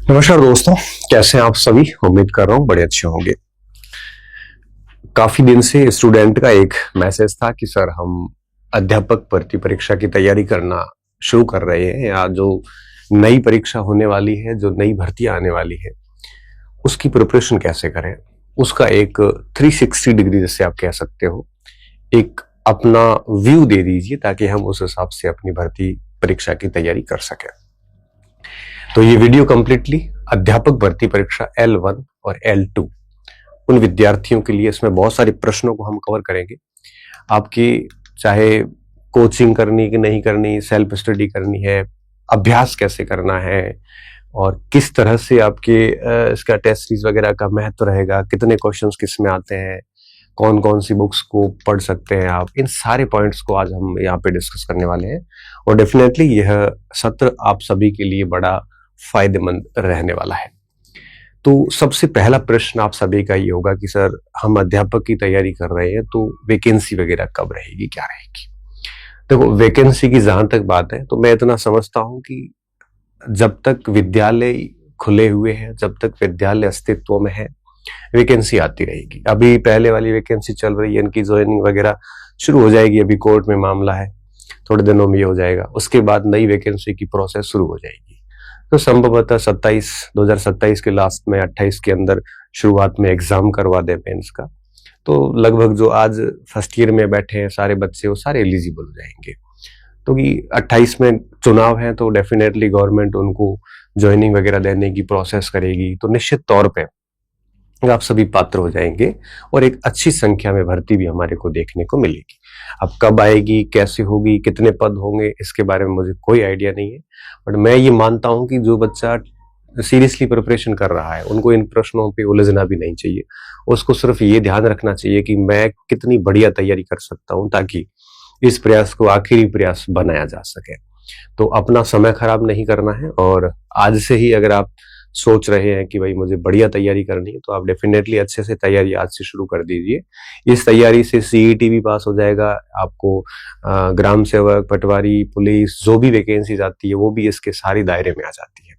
नमस्कार दोस्तों, कैसे हैं आप सभी। उम्मीद कर रहा हूँ बड़े अच्छे होंगे। काफी दिन से स्टूडेंट का एक मैसेज था कि सर हम अध्यापक भर्ती परीक्षा की तैयारी करना शुरू कर रहे हैं, या जो नई परीक्षा होने वाली है, जो नई भर्तियां आने वाली है, उसकी प्रिपरेशन कैसे करें। उसका एक 360 डिग्री जैसे आप कह सकते हो, एक अपना व्यू दे दीजिए ताकि हम उस हिसाब से अपनी भर्ती परीक्षा की तैयारी कर सकें। तो ये वीडियो कंप्लीटली अध्यापक भर्ती परीक्षा L1 और L2 उन विद्यार्थियों के लिए, इसमें बहुत सारे प्रश्नों को हम कवर करेंगे। आपकी चाहे कोचिंग करनी कि नहीं करनी, सेल्फ स्टडी करनी है, अभ्यास कैसे करना है, और किस तरह से आपके इसका टेस्ट सीरीज वगैरह का महत्व रहेगा, कितने क्वेश्चंस किस में आते हैं, कौन कौन सी बुक्स को पढ़ सकते हैं आप, इन सारे पॉइंट्स को आज हम यहाँ पे डिस्कस करने वाले हैं। और डेफिनेटली यह सत्र आप सभी के लिए बड़ा फायदेमंद रहने वाला है। तो सबसे पहला प्रश्न आप सभी का ये होगा कि सर हम अध्यापक की तैयारी कर रहे हैं, तो वैकेंसी वगैरह कब रहेगी, क्या रहेगी। देखो, वैकेंसी की जहां तक बात है तो मैं इतना समझता हूं कि जब तक विद्यालय खुले हुए हैं, जब तक विद्यालय अस्तित्व में है, वैकेंसी आती रहेगी। अभी पहले वाली वैकेंसी चल रही है, इनकी ज्वाइनिंग वगैरह शुरू हो जाएगी, अभी कोर्ट में मामला है, थोड़े दिनों में ये हो जाएगा। उसके बाद नई वैकेंसी की प्रोसेस शुरू हो जाएगी। तो संभवतः 2027 के लास्ट में 28 के अंदर शुरुआत में एग्जाम करवा दे मेंस का, तो लगभग जो आज फर्स्ट ईयर में बैठे हैं सारे बच्चे, वो सारे एलिजिबल हो जाएंगे। तो कि 28 में चुनाव है, तो डेफिनेटली गवर्नमेंट उनको ज्वाइनिंग वगैरह देने की प्रोसेस करेगी, तो निश्चित तौर पे आप सभी पात्र हो जाएंगे और एक अच्छी संख्या में भर्ती भी हमारे को देखने को मिलेगी। अब कब आएगी, कैसे होगी, कितने पद होंगे, इसके बारे में मुझे कोई आइडिया नहीं है, बट मैं ये मानता हूं कि जो बच्चा सीरियसली प्रिपरेशन कर रहा है उनको इन प्रश्नों पे उलझना भी नहीं चाहिए। उसको सिर्फ ये ध्यान रखना चाहिए कि मैं कितनी बढ़िया तैयारी कर सकता हूं ताकि इस प्रयास को आखिरी प्रयास बनाया जा सके। तो अपना समय खराब नहीं करना है, और आज से ही अगर आप सोच रहे हैं कि भाई मुझे बढ़िया तैयारी करनी है, तो आप डेफिनेटली अच्छे से तैयारी आज से शुरू कर दीजिए। इस तैयारी से सीईटी भी पास हो जाएगा आपको, ग्राम सेवक, पटवारी, पुलिस, जो भी वैकेंसीज आती है वो भी इसके सारे दायरे में आ जाती है।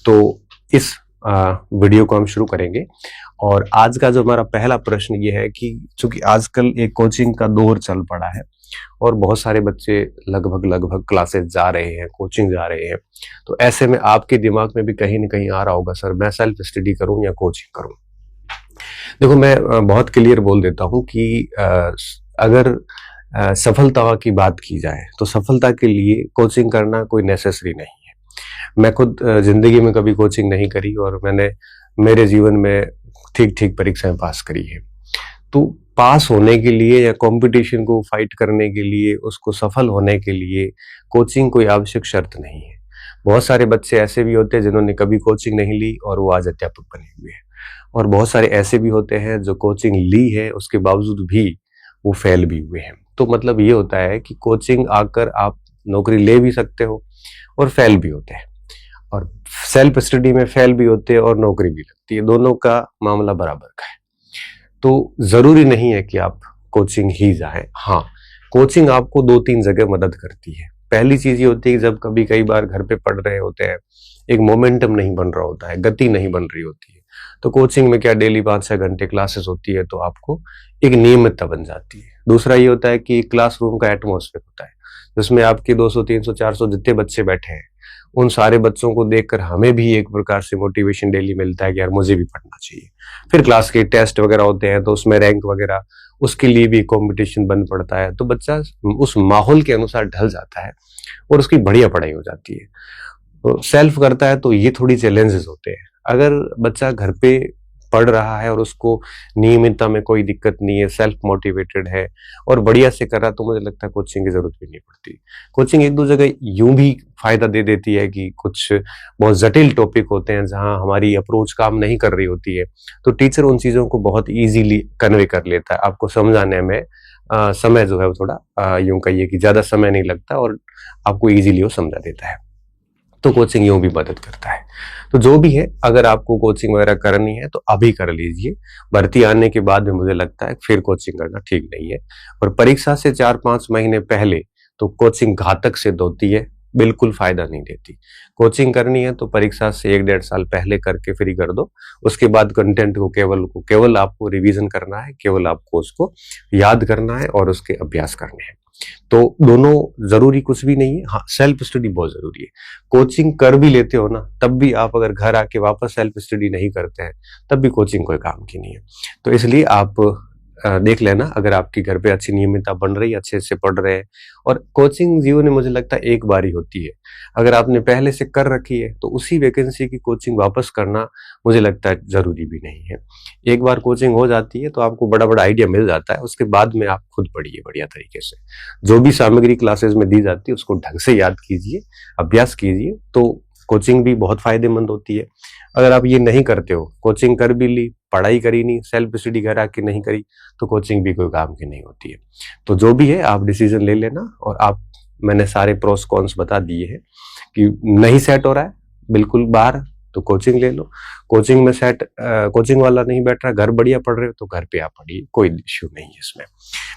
तो इस वीडियो को हम शुरू करेंगे, और आज का जो हमारा पहला प्रश्न ये है कि चूंकि आजकल एक कोचिंग का दौर चल पड़ा है और बहुत सारे बच्चे लगभग क्लासेस जा रहे हैं, कोचिंग जा रहे हैं, तो ऐसे में आपके दिमाग में भी कहीं ना कहीं आ रहा होगा सर मैं सेल्फ स्टडी करूं या कोचिंग करूं। देखो, मैं बहुत क्लियर बोल देता हूं कि अगर सफलता की बात की जाए तो सफलता के लिए कोचिंग करना कोई नेसेसरी नहीं है। मैं खुद जिंदगी में कभी कोचिंग नहीं करी और मैंने मेरे जीवन में ठीक ठीक परीक्षाएं पास करी है। तो पास होने के लिए या कंपटीशन को फाइट करने के लिए, उसको सफल होने के लिए कोचिंग कोई आवश्यक शर्त नहीं है। बहुत सारे बच्चे ऐसे भी होते हैं जिन्होंने कभी कोचिंग नहीं ली और वो आज अध्यापक बने हुए हैं, और बहुत सारे ऐसे भी होते हैं जो कोचिंग ली है उसके बावजूद भी वो फेल भी हुए हैं। तो मतलब ये होता है कि कोचिंग आकर आप नौकरी ले भी सकते हो और फेल भी होते हैं, और सेल्फ स्टडी में फेल भी होते हैं और नौकरी भी लगती है, दोनों का मामला बराबर का है। तो जरूरी नहीं है कि आप कोचिंग ही जाएं। हाँ, कोचिंग आपको 2-3 जगह मदद करती है। पहली चीज ये होती है कि जब कई बार घर पे पढ़ रहे होते हैं, एक मोमेंटम नहीं बन रहा होता है, गति नहीं बन रही होती है, तो कोचिंग में क्या डेली 5-6 घंटे क्लासेस होती है, तो आपको एक नियमितता बन जाती है। दूसरा ये होता है कि क्लासरूम का एटमोसफेयर होता है जिसमें आपके 200, 300, 400 जितने बच्चे बैठे हैं, उन सारे बच्चों को देखकर हमें भी एक प्रकार से मोटिवेशन डेली मिलता है कि यार मुझे भी पढ़ना चाहिए। फिर क्लास के टेस्ट वगैरह होते हैं तो उसमें रैंक वगैरह, उसके लिए भी कंपटीशन बन पड़ता है, तो बच्चा उस माहौल के अनुसार ढल जाता है और उसकी बढ़िया पढ़ाई हो जाती है। तो सेल्फ करता है तो ये थोड़ी चैलेंजेस होते हैं। अगर बच्चा घर पे पढ़ रहा है और उसको नियमितता में कोई दिक्कत नहीं है, सेल्फ मोटिवेटेड है और बढ़िया से कर रहा, तो मुझे लगता है कोचिंग की जरूरत भी नहीं पड़ती। कोचिंग एक दो जगह यूं भी फायदा दे देती है कि कुछ बहुत जटिल टॉपिक होते हैं जहां हमारी अप्रोच काम नहीं कर रही होती है, तो टीचर उन चीजों को बहुत इजीली कन्वे कर लेता है। आपको समझाने में समय जो है वो थोड़ा यूं कहिए कि ज्यादा समय नहीं लगता और आपको इजीली वो समझा देता है। तो कोचिंग यूं भी मदद करता है। तो जो भी है, अगर आपको कोचिंग वगैरह करनी है तो अभी कर लीजिए। भर्ती आने के बाद भी मुझे लगता है फिर कोचिंग करना ठीक नहीं है, और परीक्षा से 4-5 महीने पहले तो कोचिंग घातक सिद्ध होती है। बिल्कुल फायदा नहीं देती। कोचिंग करनी है तो परीक्षा से 1-1.5 साल पहले करके फ्री कर दो। उसके बाद कंटेंट को केवल आपको रिवीजन करना है, केवल आपको उसको याद करना है और उसके अभ्यास करने हैं। तो दोनों जरूरी कुछ भी नहीं है। हाँ, सेल्फ स्टडी बहुत जरूरी है। कोचिंग कर भी लेते हो ना, तब भी आप अगर घर आके वापस सेल्फ स्टडी नहीं करते हैं, तब भी कोचिंग कोई काम की नहीं है। तो इसलिए आप देख लेना, अगर आपकी घर पे अच्छी नियमितता बन रही है, अच्छे से पढ़ रहे हैं। और कोचिंग जीवन में मुझे लगता है एक बार ही होती है। अगर आपने पहले से कर रखी है तो उसी वैकेंसी की कोचिंग वापस करना मुझे लगता है जरूरी भी नहीं है। एक बार कोचिंग हो जाती है तो आपको बड़ा बड़ा आइडिया मिल जाता है। उसके बाद में आप खुद पढ़िए बढ़िया तरीके से। जो भी सामग्री क्लासेस में दी जाती है उसको ढंग से याद कीजिए, अभ्यास कीजिए, तो कोचिंग भी बहुत फायदेमंद होती है। अगर आप ये नहीं करते हो, कोचिंग कर भी ली, पढ़ाई करी नहीं, सेल्फ स्टडी घर आके नहीं करी, तो कोचिंग भी कोई काम की नहीं होती है। तो जो भी है आप डिसीजन ले लेना। और मैंने सारे प्रोस कॉन्स बता दिए हैं कि नहीं सेट हो रहा है बिल्कुल बाहर, तो कोचिंग ले लो। कोचिंग में कोचिंग वाला नहीं बैठ रहा, घर बढ़िया पढ़ रहे हो तो घर पे आप पढ़िए, कोई इश्यू नहीं है इसमें।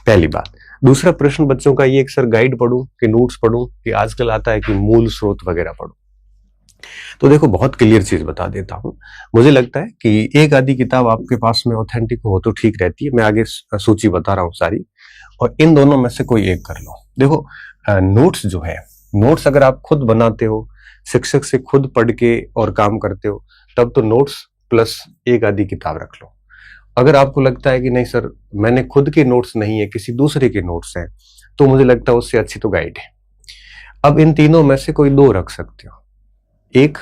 पहली बात। दूसरा प्रश्न बच्चों का ये, सर गाइड पढ़ूं कि नोट्स पढ़ूं, कि आजकल आता है कि मूल स्रोत वगैरह पढ़ूं। तो देखो, बहुत क्लियर चीज बता देता हूं। मुझे लगता है कि एक आधी किताब आपके पास में ऑथेंटिक हो तो ठीक रहती है। मैं आगे सूची बता रहा हूं सारी, और इन दोनों में से कोई एक कर लो। देखो, नोट्स जो है, नोट्स अगर आप खुद बनाते हो, शिक्षक से खुद पढ़ के और काम करते हो, तब तो नोट्स प्लस एक आधी किताब रख लो। अगर आपको लगता है कि नहीं सर, मैंने खुद के नोट्स नहीं है, किसी दूसरे के नोट्स हैं, तो मुझे लगता है उससे अच्छी तो गाइड है। अब इन तीनों में से कोई दो रख सकते हो। एक,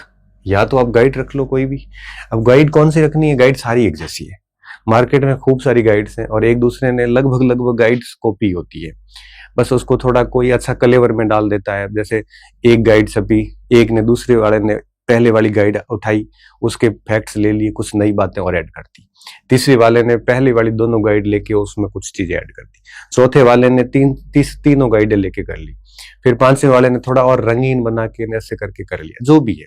या तो आप गाइड रख लो कोई भी। अब गाइड कौन सी रखनी है? गाइड सारी एक जैसी है। मार्केट में खूब सारी गाइड्स हैं और एक दूसरे ने लगभग गाइड्स कॉपी होती है। बस उसको थोड़ा कोई अच्छा कलेवर में डाल देता है। जैसे एक गाइड छपी, एक ने दूसरे वाले ने पहले वाली गाइड उठाई, उसके फैक्ट्स ले लिए, कुछ नई बातें और ऐड कर दी। तीसरे वाले ने पहले वाली दोनों गाइड लेके उसमें कुछ चीजें ऐड कर दी। चौथे वाले ने तीनों गाइडें लेके कर ली। फिर पांचवें वाले ने थोड़ा और रंगीन बना के ऐसे करके कर लिया। जो भी है,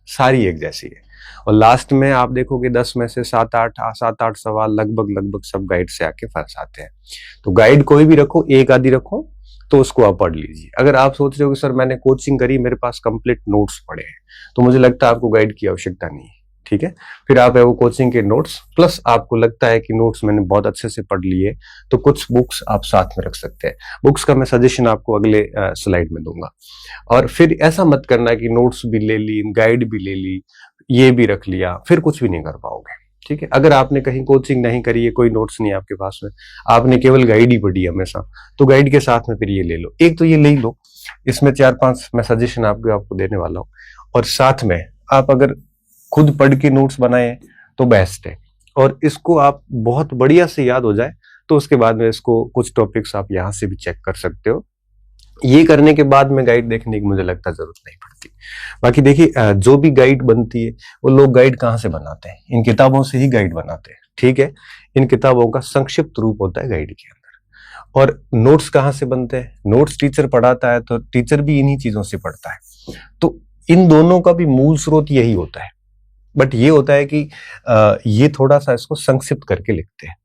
सारी एक जैसी है। और लास्ट में आप देखोगे 10 में से 7-8 सवाल लगभग सब गाइड से आके फंस आते हैं। तो गाइड कोई भी रखो, एक आधी रखो, तो उसको आप पढ़ लीजिए। अगर आप सोच रहे हो कि सर मैंने कोचिंग करी, मेरे पास कंप्लीट नोट्स पड़े हैं, तो मुझे लगता है आपको गाइड की आवश्यकता नहीं है। ठीक है, फिर आप है वो कोचिंग के नोट्स प्लस आपको लगता है कि नोट्स मैंने बहुत अच्छे से पढ़ लिए, तो कुछ बुक्स आप साथ में रख सकते हैं। बुक्स का मैं सजेशन आपको अगले स्लाइड में दूंगा। और फिर ऐसा मत करना कि नोट्स भी ले ली, गाइड भी ले ली, ये भी रख लिया, फिर कुछ भी नहीं कर पाओगे। ठीक है, अगर आपने कहीं कोचिंग नहीं करी है, कोई नोट्स नहीं आपके पास में, आपने केवल गाइड ही पढ़ी हमेशा, तो गाइड के साथ में फिर ये ले लो। एक तो ये ले लो, इसमें 4-5 मैं सजेशन आपको देने वाला हूँ। और साथ में आप अगर खुद पढ़ के नोट्स बनाए तो बेस्ट है। और इसको आप बहुत बढ़िया से याद हो जाए तो उसके बाद में इसको कुछ टॉपिक्स आप यहाँ से भी चेक कर सकते हो। ये करने के बाद में गाइड देखने की मुझे लगता जरूरत नहीं पड़ती। बाकी देखिए, जो भी गाइड बनती है वो लोग गाइड कहाँ से बनाते हैं? इन किताबों से ही गाइड बनाते हैं। ठीक है, इन किताबों का संक्षिप्त रूप होता है गाइड के अंदर। और नोट्स कहाँ से बनते हैं? नोट्स टीचर पढ़ाता है तो टीचर भी इन्हीं चीजों से पढ़ता है। तो इन दोनों का भी मूल स्रोत यही होता है। बट ये होता है कि ये थोड़ा सा इसको संक्षिप्त करके लिखते हैं।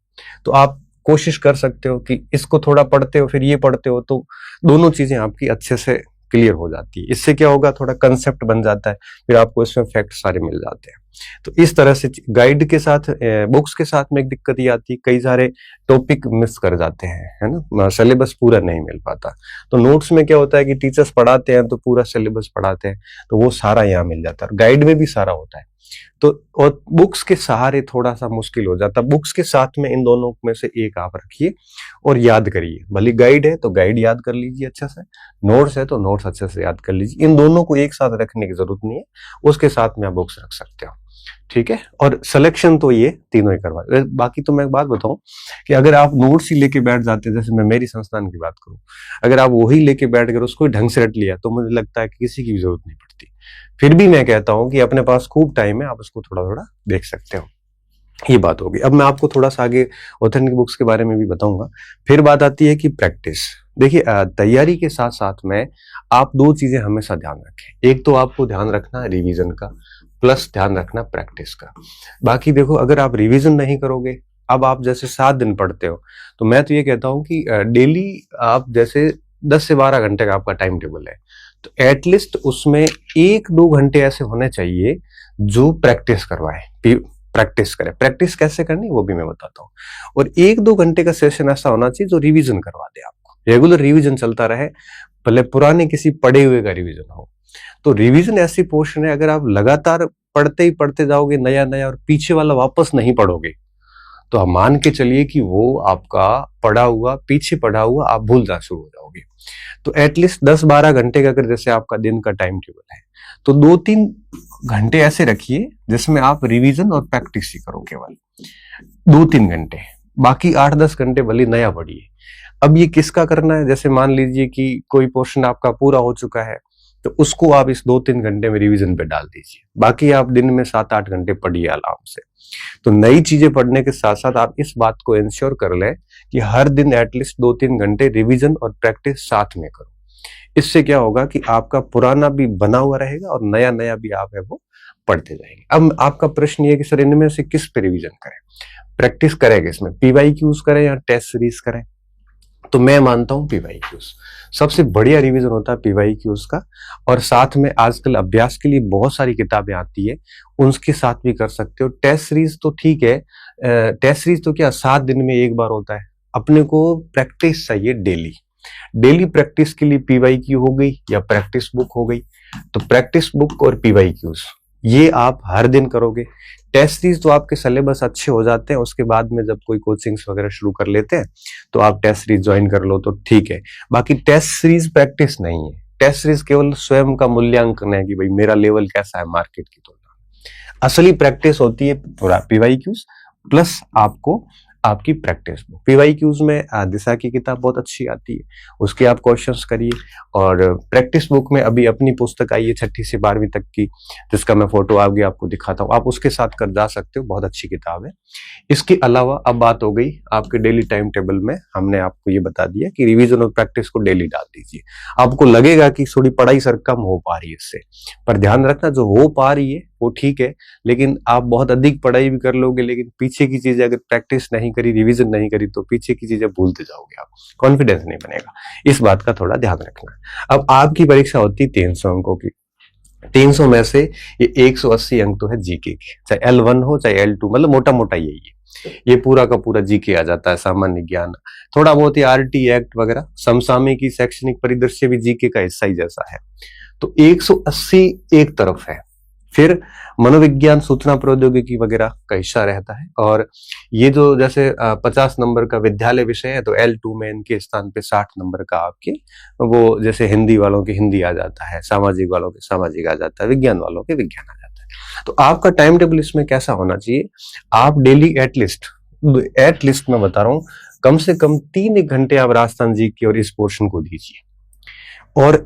तो आप कोशिश कर सकते हो कि इसको थोड़ा पढ़ते हो फिर ये पढ़ते हो, तो दोनों चीजें आपकी अच्छे से क्लियर हो जाती है। इससे क्या होगा, थोड़ा कंसेप्ट बन जाता है, फिर आपको इसमें फैक्ट सारे मिल जाते हैं। तो इस तरह से गाइड के साथ, बुक्स के साथ में एक दिक्कत ये आती है, कई सारे टॉपिक मिस कर जाते हैं, है ना, सिलेबस पूरा नहीं मिल पाता। तो नोट्स में क्या होता है कि टीचर्स पढ़ाते हैं तो पूरा सिलेबस पढ़ाते हैं, तो वो सारा यहाँ मिल जाता है। गाइड में भी सारा होता है। तो और बुक्स के सहारे थोड़ा सा मुश्किल हो जाता है। बुक्स के साथ में इन दोनों में से एक आप रखिए और याद करिए। भले गाइड है तो गाइड याद कर लीजिए अच्छे से, नोट्स है तो नोट्स अच्छे से याद कर लीजिए। इन दोनों को एक साथ रखने की जरूरत नहीं है, उसके साथ में आप बुक्स रख सकते हो। ठीक है, और सिलेक्शन तो ये तीनों ही करवा। बाकी तो मैं एक बात बताऊं कि अगर आप नोट्स ही लेके बैठ जाते, जैसे मैं मेरी संस्थान की बात करूं, अगर आप वही लेके बैठ कर उसको ढंग से रट लिया, तो मुझे लगता है कि किसी की भी जरूरत नहीं पड़ती। फिर भी मैं कहता हूं कि अपने पास खूब टाइम है, आप उसको थोड़ा थोड़ा देख सकते हो। ये बात होगी। अब मैं आपको थोड़ा सा आगे ऑथेंटिक बुक्स के बारे में भी बताऊंगा। फिर बात आती है कि प्रैक्टिस। देखिए, तैयारी के साथ साथ में आप दो चीजें हमेशा ध्यान रखें। एक तो आपको ध्यान रखना है रिवीजन का, प्लस ध्यान रखना प्रैक्टिस का। बाकी देखो, अगर आप रिवीजन नहीं करोगे, अब आप जैसे 7 दिन पढ़ते हो, तो मैं तो ये कहता हूं कि डेली आप जैसे 10 से 12 घंटे का आपका टाइम टेबल है, तो एटलीस्ट उसमें 1-2 घंटे ऐसे होने चाहिए जो प्रैक्टिस करवाए, प्रैक्टिस करे। प्रैक्टिस कैसे करनी वो भी मैं बताता हूँ। और 1-2 घंटे का सेशन ऐसा होना चाहिए जो रिवीजन करवा दे आपको, रेगुलर रिवीजन चलता रहे, भले पुराने किसी पढ़े हुए का रिवीजन हो। तो रिवीजन ऐसी पोर्शन है, अगर आप लगातार पढ़ते ही पढ़ते जाओगे नया नया और पीछे वाला वापस नहीं पढ़ोगे, तो आप मान के चलिए कि वो आपका पढ़ा हुआ, पीछे पढ़ा हुआ आप भूलना शुरू हो जाओगे। तो एटलीस्ट 10-12 घंटे का अगर जैसे आपका दिन का टाइम टेबल है, तो 2-3 घंटे ऐसे रखिए जिसमें आप रिवीजन और प्रैक्टिस ही करो, केवल 2-3 घंटे। बाकी 8-10 घंटे भले नया पढ़िए। अब ये किसका करना है, जैसे मान लीजिए कि कोई पोर्शन आपका पूरा हो चुका है, तो उसको आप इस 2-3 घंटे में रिवीजन पे डाल दीजिए। बाकी आप दिन में 7-8 घंटे पढ़िए आराम से। तो नई चीजें पढ़ने के साथ साथ आप इस बात को इंश्योर कर लें कि हर दिन एटलीस्ट 2-3 घंटे रिवीजन और प्रैक्टिस साथ में करो। इससे क्या होगा कि आपका पुराना भी बना हुआ रहेगा और नया नया भी आप है वो पढ़ते जाएंगे। अब आपका प्रश्न ये है कि सर इनमें से किस पे रिवीजन करें, प्रैक्टिस करें किसमें, पीवाईक्यूज करें या टेस्ट सीरीज करें? तो मैं मानता हूं पीवाईक्यूज सबसे बढ़िया रिवीजन होता है, पीवाईक्यूज का। और साथ में आजकल अभ्यास के लिए बहुत सारी किताबें आती है, उनके साथ भी कर सकते हो। टेस्ट सीरीज तो ठीक है, टेस्ट सीरीज तो क्या 7 दिन में एक बार होता है। अपने को प्रैक्टिस चाहिए डेली। डेली प्रैक्टिस के लिए पीवाईक्यू हो गई या प्रैक्टिस बुक हो गई। तो प्रैक्टिस बुक और पीवाईक्यूज ये आप हर दिन करोगे। टेस्ट सीरीज तो आपके सिलेबस अच्छे हो जाते हैं, उसके बाद में जब कोई कोचिंग्स वगैरह शुरू कर लेते हैं तो आप टेस्ट सीरीज ज्वाइन कर लो तो ठीक है। बाकी टेस्ट सीरीज प्रैक्टिस नहीं है, टेस्ट सीरीज केवल स्वयं का मूल्यांकन है कि भाई मेरा लेवल कैसा है मार्केट की तुलना में। असली प्रैक्टिस होती है पूरा पीवाईक्यूज प्लस आपको आपकी प्रैक्टिस बुक। पीवाईक्यूज में दिशा की किताब बहुत अच्छी आती है, उसके आप क्वेश्चंस करिए। और प्रैक्टिस बुक में अभी अपनी पुस्तक आई है 6ठी से 12वीं तक की, जिसका मैं फोटो आगे आपको दिखाता हूँ, आप उसके साथ कर जा सकते हो, बहुत अच्छी किताब है। इसके अलावा अब बात हो गई आपके डेली टाइम टेबल में, हमने आपको ये बता दिया कि रिवीजन और प्रैक्टिस को डेली डाल दीजिए। आपको लगेगा कि थोड़ी पढ़ाई सर कम हो पा रही है इससे, पर ध्यान रखना जो हो पा रही है वो ठीक है, लेकिन आप बहुत अधिक पढ़ाई भी कर लोगे लेकिन पीछे की चीजें अगर प्रैक्टिस नहीं करी, रिवीजन नहीं करी, तो पीछे की चीजें भूलते जाओगे आप, कॉन्फिडेंस नहीं बनेगा। इस बात का थोड़ा ध्यान रखना। अब आपकी परीक्षा होती है 300 अंकों की। 300 में से ये 180 अंक तो है जीके के, चाहे L1 हो चाहे L2, मतलब मोटा मोटा यही है। ये पूरा का पूरा जीके आ जाता है, सामान्य ज्ञान, थोड़ा बहुत ही आरटी एक्ट वगैरह, समसामयिकी, शैक्षणिक परिदृश्य भी जीके का हिस्सा ही जैसा है। तो 180 एक तरफ है। फिर मनोविज्ञान, सूचना प्रौद्योगिकी वगैरह का हिस्सा रहता है। और ये जो जैसे 50 नंबर का विद्यालय विषय है, तो L2 में इनके स्थान पे 60 नंबर का आपके वो, जैसे हिंदी वालों के हिंदी आ जाता है, सामाजिक वालों के सामाजिक आ जाता है, विज्ञान वालों के विज्ञान आ जाता है। तो आपका टाइम टेबल इसमें कैसा होना चाहिए, आप डेली एटलीस्ट मैं बता रहा हूँ, कम से कम 3 घंटे आप राजस्थान जी की और इस पोर्शन को दीजिए। और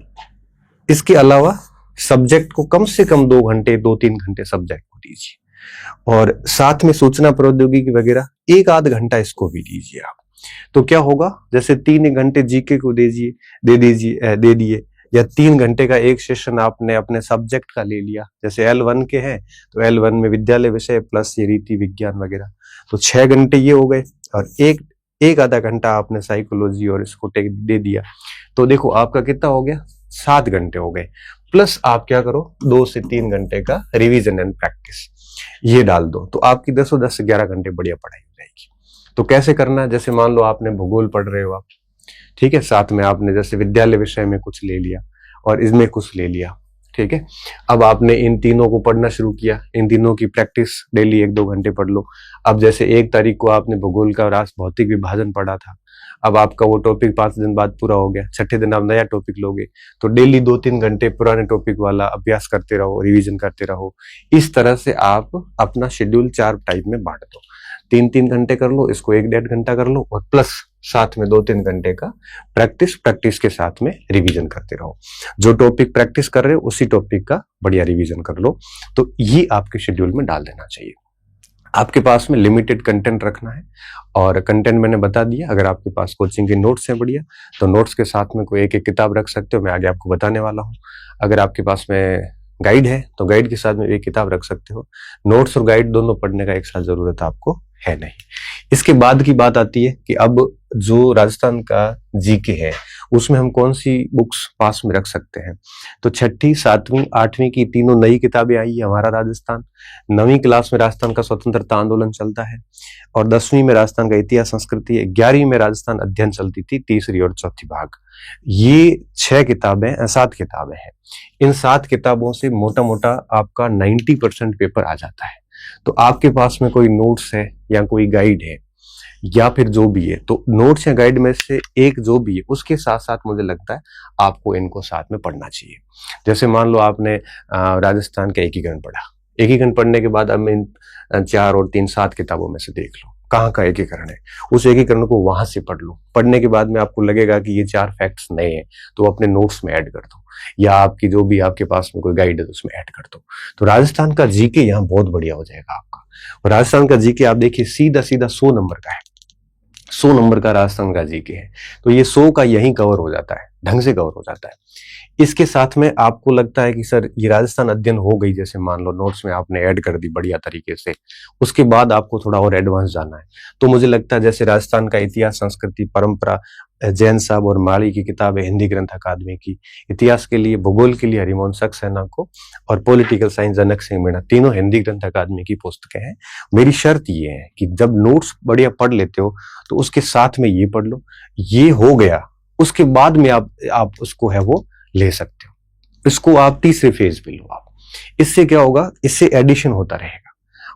इसके अलावा सब्जेक्ट को कम से कम 2 घंटे, 2-3 घंटे सब्जेक्ट को दीजिए। और साथ में सूचना प्रौद्योगिकी वगैरह 1-8 घंटा इसको भी दीजिए आप। तो क्या होगा, जैसे 3 घंटे जीके को दे दिए, या 3 घंटे का एक सेशन आपने अपने सब्जेक्ट का ले लिया, जैसे L1 के हैं तो L1 में विद्यालय विषय प्लस ये रीति विज्ञान वगैरह, तो 6 घंटे ये हो गए। और एक आधा घंटा आपने साइकोलॉजी और इसको दे दिया, तो देखो आपका कितना हो गया, 7 घंटे हो गए। प्लस आप क्या करो, 2 से 3 घंटे का रिवीजन एंड प्रैक्टिस ये डाल दो, तो आपकी 10 से 11 घंटे बढ़िया पढ़ाई हो जाएगी। तो कैसे करना है, जैसे मान लो आपने भूगोल पढ़ रहे हो आप, ठीक है, साथ में आपने जैसे विद्यालय विषय में कुछ ले लिया और इसमें कुछ ले लिया, ठीक है। अब आपने इन तीनों को पढ़ना शुरू किया, इन तीनों की प्रैक्टिस डेली 1-2 घंटे पढ़ लो। अब जैसे 1 तारीख को आपने भूगोल का राष्ट्र भौतिक विभाजन पढ़ा था, अब आपका वो टॉपिक 5 दिन बाद पूरा हो गया, 6ठे दिन आप नया टॉपिक लोगे, तो डेली 2-3 घंटे पुराने टॉपिक वाला अभ्यास करते रहो, रिवीजन करते रहो। इस तरह से आप अपना शेड्यूल 4 टाइप में बांट दो, 3-3 घंटे कर लो, इसको 1-1.5 घंटा कर लो, और प्लस साथ में 2-3 घंटे का प्रैक्टिस के साथ में रिवीजन करते रहो। जो टॉपिक प्रैक्टिस कर रहे हो उसी टॉपिक का बढ़िया रिवीजन कर लो। तो ये आपके शेड्यूल में डाल देना चाहिए। आपके पास में लिमिटेड कंटेंट रखना है, और कंटेंट मैंने बता दिया। अगर आपके पास कोचिंग के नोट्स हैं बढ़िया, तो नोट्स के साथ में कोई एक किताब रख सकते हो, मैं आगे आपको बताने वाला हूँ। अगर आपके पास में गाइड है तो गाइड के साथ में एक किताब रख सकते हो। नोट्स और गाइड दोनों पढ़ने का एक साथ जरूरत आपको है नहीं। इसके बाद की बात आती है कि अब जो राजस्थान का जीके है उसमें हम कौन सी बुक्स पास में रख सकते हैं। तो छठी, सातवीं, आठवीं की तीनों नई किताबें आई है हमारा राजस्थान। 9वीं क्लास में राजस्थान का स्वतंत्रता आंदोलन चलता है, और 10वीं में राजस्थान का इतिहास संस्कृति है। 11वीं में राजस्थान अध्ययन चलती थी, तीसरी और चौथी भाग। ये 7 किताबें हैं। इन 7 किताबों से मोटा मोटा आपका 90% पेपर आ जाता है। तो आपके पास में कोई नोट्स है या कोई गाइड है या फिर जो भी है, तो नोट्स या गाइड में से एक जो भी है, उसके साथ साथ मुझे लगता है आपको इनको साथ में पढ़ना चाहिए। जैसे मान लो आपने राजस्थान का एकीकरण पढ़ा, एकीकरण पढ़ने के बाद अब इन 4 और 3 7 किताबों में से देख लो कहाँ का एकीकरण है, उस एकीकरण को वहां से पढ़ लो। पढ़ने के बाद में आपको लगेगा कि ये 4 फैक्ट्स नए हैं, तो अपने नोट्स में ऐड कर दो, या आपकी जो भी आपके पास में कोई गाइड है तो उसमें ऐड कर दो। तो राजस्थान का जीके यहाँ बहुत बढ़िया हो जाएगा आपका। और राजस्थान का जीके आप देखिए सीधा सीधा 100 नंबर का है, 100 नंबर का राजस्थान का जीके है। तो ये 100 का यही कवर हो जाता है, ढंग से कवर हो जाता है। इसके साथ में आपको लगता है कि सर ये राजस्थान अध्ययन हो गई, जैसे मान लो नोट्स में आपने ऐड कर दी बढ़िया तरीके से, उसके बाद आपको थोड़ा और एडवांस जाना है, तो मुझे लगता है जैसे राजस्थान का इतिहास, संस्कृति, परंपरा, जैन साहब और माली की किताब है हिंदी ग्रंथ अकादमी की, इतिहास के लिए, भूगोल के लिए हरिमोहन सक्सेना को, और पॉलिटिकल साइंस जनक सिंह मीणा, तीनों हिंदी ग्रंथ अकादमी की पुस्तकें हैं। मेरी शर्त ये है कि जब नोट्स बढ़िया पढ़ लेते हो तो उसके साथ में ये पढ़ लो, ये हो गया उसके बाद में आप उसको है वो ले सकते हो, इसको आप तीसरे फेज पे लो आप। इससे क्या होगा, इससे एडिशन होता रहेगा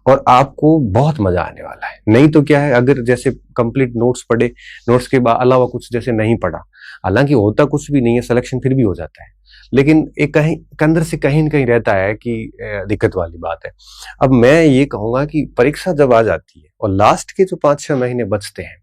और आपको बहुत मजा आने वाला है। नहीं तो क्या है, अगर जैसे कंप्लीट नोट्स पढ़े, नोट्स के बाद अलावा कुछ जैसे नहीं पढ़ा, हालांकि होता कुछ भी नहीं है, सिलेक्शन फिर भी हो जाता है, लेकिन एक कहीं अंदर से कहीं न कहीं रहता है कि दिक्कत वाली बात है। अब मैं ये कहूंगा कि परीक्षा जब आ जाती है और लास्ट के जो 5-6 महीने बचते हैं,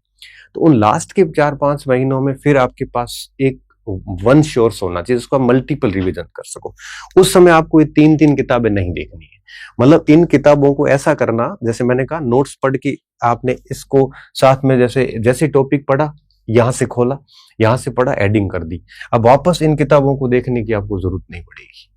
तो उन लास्ट के 4-5 महीनों में फिर आपके पास एक वन सोर्स होना चाहिए जिसको आप मल्टीपल रिवीजन कर सको। उस समय आपको ये 3-3 किताबें नहीं देखनी है। मतलब इन किताबों को ऐसा करना, जैसे मैंने कहा, नोट्स पढ़ के आपने इसको साथ में जैसे जैसे टॉपिक पढ़ा, यहां से खोला, यहां से पढ़ा, एडिंग कर दी। अब वापस इन किताबों को देखने की आपको जरूरत नहीं पड़ेगी।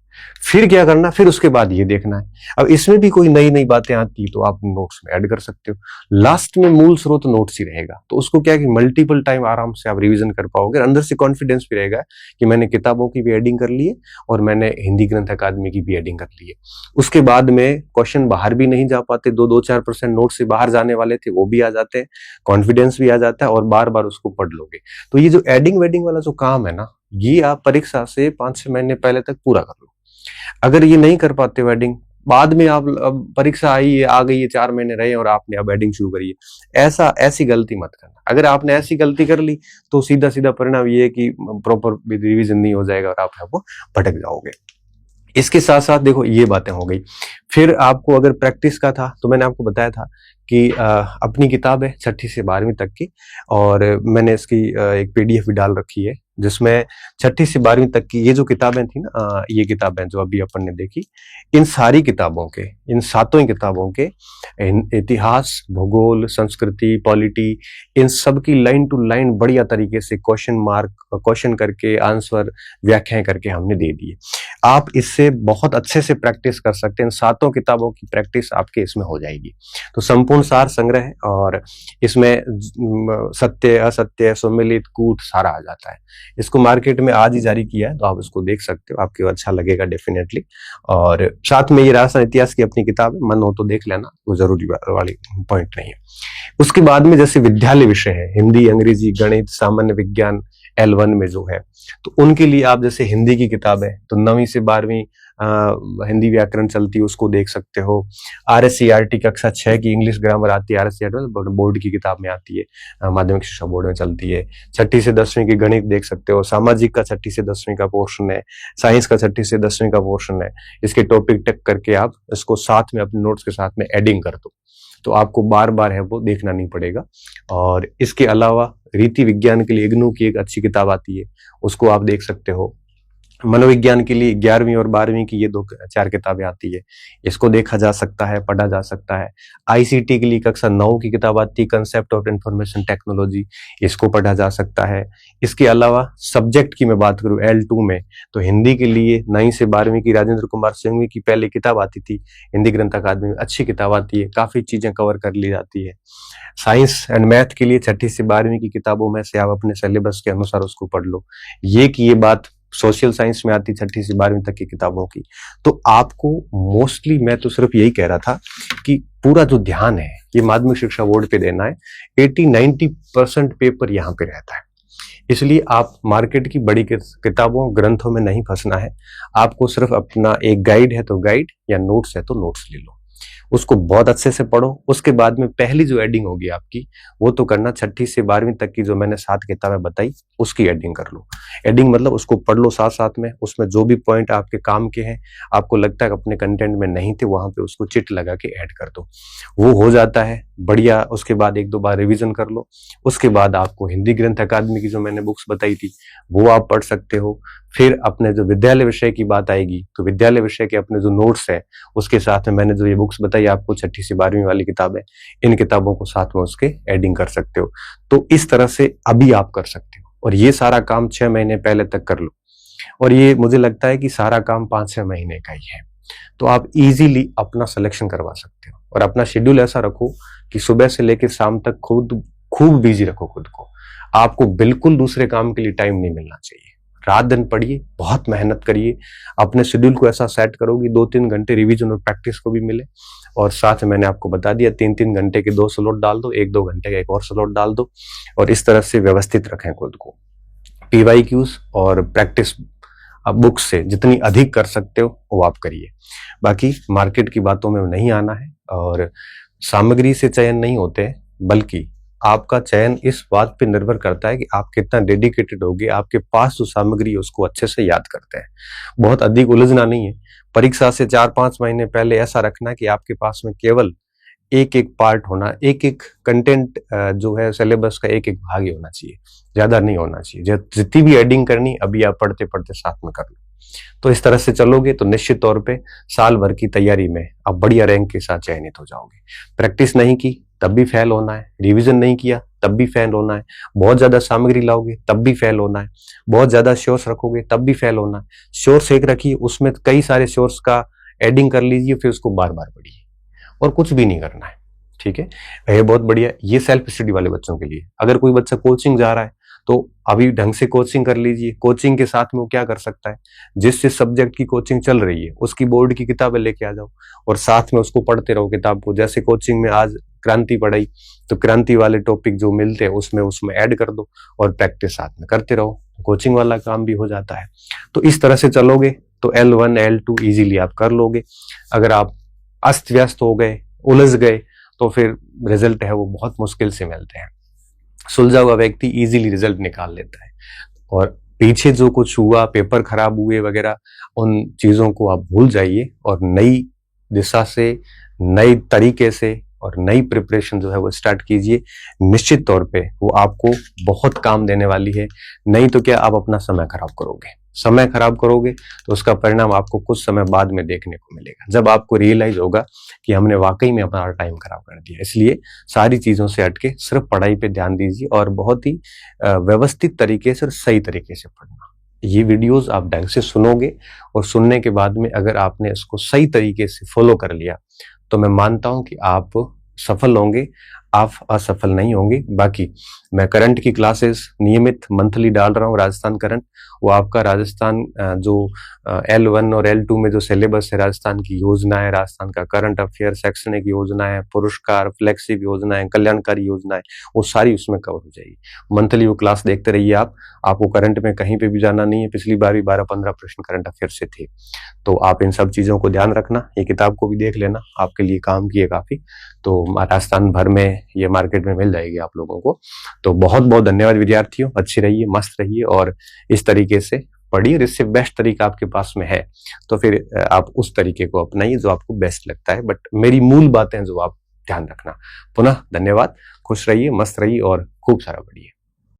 फिर क्या करना, फिर उसके बाद ये देखना है। अब इसमें भी कोई नई नई बातें आती तो आप नोट्स में ऐड कर सकते हो। लास्ट में मूल स्रोत नोट्स ही रहेगा, तो उसको क्या है कि मल्टीपल टाइम आराम से आप रिवीजन कर पाओगे। अंदर से कॉन्फिडेंस भी रहेगा कि मैंने किताबों की भी एडिंग कर ली है और मैंने हिंदी ग्रंथ अकादमी की भी एडिंग कर ली है। उसके बाद में क्वेश्चन बाहर भी नहीं जा पाते, 2-4% नोट से बाहर जाने वाले थे वो भी आ जाते हैं, कॉन्फिडेंस भी आ जाता है और बार बार उसको पढ़ लोगे। तो ये जो एडिंग वेडिंग वाला जो काम है ना, ये आप परीक्षा से 5-6 महीने पहले तक पूरा कर लो। अगर ये नहीं कर पाते वेडिंग, बाद में आप अब परीक्षा आ गई है, 4 महीने रहे और आपने अब वेडिंग शुरू करी है, ऐसी गलती मत करना। अगर आपने ऐसी गलती कर ली तो सीधा सीधा परिणाम ये है कि प्रॉपर रिवीजन नहीं हो जाएगा और आप वो भटक जाओगे। इसके साथ साथ देखो ये बातें हो गई। फिर आपको अगर प्रैक्टिस का था तो मैंने आपको बताया था कि अपनी किताब है 6ठी से 12वीं तक की, और मैंने इसकी एक पीडीएफ भी डाल रखी है जिसमें 6ठी से 12वीं तक की ये जो किताबें थी ना, ये किताबें जो अभी अपन ने देखी, इन सारी किताबों के, इन 7 ही किताबों के इतिहास, भूगोल, संस्कृति, पॉलिटी, इन सब की लाइन टू लाइन बढ़िया तरीके से क्वेश्चन करके आंसर व्याख्याएं करके हमने दे दिए। आप इससे बहुत अच्छे से प्रैक्टिस कर सकते हैं। इन 7 किताबों की प्रैक्टिस आपके इसमें हो जाएगी। तो संपूर्ण सार संग्रह है और इसमें सत्य, असत्य, सम्मिलित, कूट सारा आ जाता है। इसको मार्केट में आज ही जारी किया है, तो आप इसको देख सकते हो, आपको अच्छा लगेगा डेफिनेटली। और साथ में ये राजस्थान इतिहास की अपनी किताब है, मन हो तो देख लेना, वो जरूरी वाली पॉइंट नहीं है। उसके बाद में जैसे विद्यालय विषय है, हिंदी, अंग्रेजी, गणित, सामान्य विज्ञान L1 में जो है, तो उनके लिए आप जैसे हिंदी की किताब है तो 9वीं से 12वीं हिंदी व्याकरण चलती है, उसको देख सकते हो। RSCRT कक्षा 6 की इंग्लिश ग्रामर आती है, RSCRT बोर्ड की किताब में आती है, माध्यमिक शिक्षा बोर्ड में चलती है। 6ठी से 10वीं की गणित देख सकते हो, सामाजिक का 6ठी से 10वीं का पोर्शन है, साइंस का 6ठी से 10वीं का पोर्शन है। इसके टॉपिक टेक करके आप इसको साथ में अपने नोट्स के साथ में एडिंग कर दो, तो आपको बार बार है वो देखना नहीं पड़ेगा। और इसके अलावा रीति विज्ञान के लिए इग्नू की एक अच्छी किताब आती है, उसको आप देख सकते हो। मनोविज्ञान के लिए 11वीं और 12वीं की ये 4 किताबें आती है, इसको देखा जा सकता है, पढ़ा जा सकता है। आईसीटी के लिए कक्षा 9 की किताब आती है, कंसेप्ट ऑफ इंफॉर्मेशन टेक्नोलॉजी, इसको पढ़ा जा सकता है। इसके अलावा सब्जेक्ट की मैं बात करूं L2 में, तो हिंदी के लिए 9 से 12वीं की राजेंद्र कुमार सिंघवी की पहले किताब आती थी, हिंदी ग्रंथ अकादमी में अच्छी किताब आती है, काफी चीजें कवर कर ली जाती है। साइंस एंड मैथ के लिए 6ठी से 12वीं की किताबों में से आप अपने सिलेबस के अनुसार उसको पढ़ लो। ये बात सोशल साइंस में आती 6ठी से 12वीं तक की किताबों की। तो आपको मोस्टली मैं तो सिर्फ यही कह रहा था कि पूरा जो ध्यान है ये माध्यमिक शिक्षा बोर्ड पे देना है। 80-90% पेपर यहाँ पे रहता है, इसलिए आप मार्केट की बड़ी किताबों ग्रंथों में नहीं फंसना है। आपको सिर्फ अपना एक गाइड है तो गाइड, या नोट्स है तो नोट्स ले लो, उसको बहुत अच्छे से पढ़ो। उसके बाद में पहली जो एडिंग होगी आपकी वो तो करना 6ठी से 12वीं तक की जो मैंने 7 किताबें बताई उसकी एडिंग कर लो। एडिंग मतलब उसको पढ़ लो साथ साथ में, उसमें जो भी पॉइंट आपके काम के हैं, आपको लगता है अपने कंटेंट में नहीं थे, वहां पे उसको चिट लगा के ऐड कर दो, वो हो जाता है बढ़िया। उसके बाद 1-2 बार रिवीजन कर लो। उसके बाद आपको हिंदी ग्रंथ अकादमी की जो मैंने बुक्स बताई थी वो आप पढ़ सकते हो। फिर अपने जो विद्यालय विषय की बात आएगी तो विद्यालय विषय के अपने जो नोट्स है उसके साथ में मैंने जो ये बुक्स बताई आपको 6ठी से 12वीं वाली किताबें, इन किताबों को साथ में उसके एडिंग कर सकते हो। तो इस तरह से अभी आप कर सकते हो, और ये सारा काम 6 महीने पहले तक कर लो, और ये मुझे लगता है कि सारा काम 5-6 महीने का ही है। तो आप इजीली अपना सिलेक्शन करवा सकते हो, और अपना शेड्यूल ऐसा रखो कि सुबह से लेकर शाम तक खुद खूब बिजी रखो खुद को। आपको बिल्कुल दूसरे काम के लिए टाइम नहीं मिलना चाहिए। रात दिन पढ़िए, बहुत मेहनत करिए, अपने शेड्यूल को ऐसा सेट करो कि 2-3 घंटे रिवीजन और प्रैक्टिस को भी मिले, और साथ में मैंने आपको बता दिया 3-3 घंटे के 2 स्लॉट डाल दो, 1-2 घंटे का एक और स्लॉट डाल दो, और इस तरह से व्यवस्थित रखें खुद को। PYQs और प्रैक्टिस आप बुक्स से जितनी अधिक कर सकते हो वो आप करिए। बाकी मार्केट की बातों में नहीं आना है, और सामग्री से चयन नहीं होते, बल्कि आपका चयन इस बात पे निर्भर करता है कि आप कितना डेडिकेटेड होगे, आपके पास जो सामग्री है उसको अच्छे से याद करते हैं। बहुत अधिक उलझना नहीं है। परीक्षा से 4-5 महीने पहले ऐसा रखना कि आपके पास में केवल एक पार्ट होना, एक कंटेंट जो है सिलेबस का एक भाग ही होना चाहिए, ज्यादा नहीं होना चाहिए। जितनी भी एडिंग करनी अभी आप पढ़ते पढ़ते साथ में कर लो। तो इस तरह से चलोगे तो निश्चित तौर पे साल भर की तैयारी में आप बढ़िया रैंक के साथ चयनित हो जाओगे। प्रैक्टिस नहीं की तब भी फेल होना है, रिवीजन नहीं किया तब भी फेल होना है, बहुत ज्यादा सामग्री लाओगे तब भी फेल होना है, बहुत ज्यादा सोर्स रखोगे तब भी फेल होना है। सोर्स एक रखिए, उसमें कई सारे सोर्स का एडिंग कर लीजिए, फिर उसको बार बार पढ़िए, और कुछ भी नहीं करना है। ठीक है, ये बहुत बढ़िया। ये सेल्फ स्टडी वाले बच्चों के लिए। अगर कोई बच्चा कोचिंग जा रहा है तो अभी ढंग से कोचिंग कर लीजिए। कोचिंग के साथ में वो क्या कर सकता है, जिस जिस सब्जेक्ट की कोचिंग चल रही है उसकी बोर्ड की किताबें लेके आ जाओ, और साथ में उसको पढ़ते रहो किताब को। जैसे कोचिंग में आज क्रांति पढ़ाई, तो क्रांति वाले टॉपिक जो मिलते हैं उसमें ऐड कर दो, और प्रैक्टिस साथ में करते रहो, कोचिंग वाला काम भी हो जाता है। तो इस तरह से चलोगे तो L1 L2 इजीली आप कर लोगे। अगर आप अस्त व्यस्त हो गए, उलझ गए, तो फिर रिजल्ट है वो बहुत मुश्किल से मिलते हैं। सुलझा हुआ व्यक्ति इजीली रिजल्ट निकाल लेता है, और पीछे जो कुछ हुआ, पेपर खराब हुए वगैरह, उन चीजों को आप भूल जाइए, और नई दिशा से, नई तरीके से और नई प्रिपरेशन जो है वो स्टार्ट कीजिए। निश्चित तौर पे वो आपको बहुत काम देने वाली है। नहीं तो क्या, आप अपना समय खराब करोगे। समय खराब करोगे तो उसका परिणाम आपको कुछ समय बाद में देखने को मिलेगा, जब आपको रियलाइज होगा कि हमने वाकई में अपना टाइम खराब कर दिया। इसलिए सारी चीजों से हटके सिर्फ पढ़ाई पे ध्यान दीजिए, और बहुत ही व्यवस्थित तरीके से और सही तरीके से पढ़ना। ये वीडियोस आप ढंग से सुनोगे, और सुनने के बाद में अगर आपने इसको सही तरीके से फॉलो कर लिया तो मैं मानता हूं कि आप सफल होंगे, आप असफल नहीं होंगे। बाकी मैं करंट की क्लासेस नियमित मंथली डाल रहा हूँ, राजस्थान करंट। वो आपका राजस्थान जो L1 और L2 में जो सिलेबस है, राजस्थान की योजना है, राजस्थान का करंट अफेयर, शैक्षणिक योजना है, पुरस्कार, फ्लेक्सिब योजना है, कल्याणकारी योजना है, वो सारी उसमें कवर हो जाएगी। मंथली वो क्लास देखते रहिए आप। आपको करंट में कहीं पे भी जाना नहीं है। पिछली बार भी 12-15 प्रश्न करंट अफेयर से थे। तो आप इन सब चीजों को ध्यान रखना। ये किताब को भी देख लेना, आपके लिए काम की है काफी। तो राजस्थान भर में ये मार्केट में मिल जाएगी आप लोगों को। तो बहुत बहुत धन्यवाद विद्यार्थियों। अच्छे रहिए, मस्त रहिए, और इस तरीके से पढ़िए। और इससे बेस्ट तरीका आपके पास में है तो फिर आप उस तरीके को अपनाइए जो आपको बेस्ट लगता है। बट मेरी मूल बातें जो आप ध्यान रखना। पुनः धन्यवाद। खुश रहिए, मस्त रहिए, और खूब सारा पढ़िए।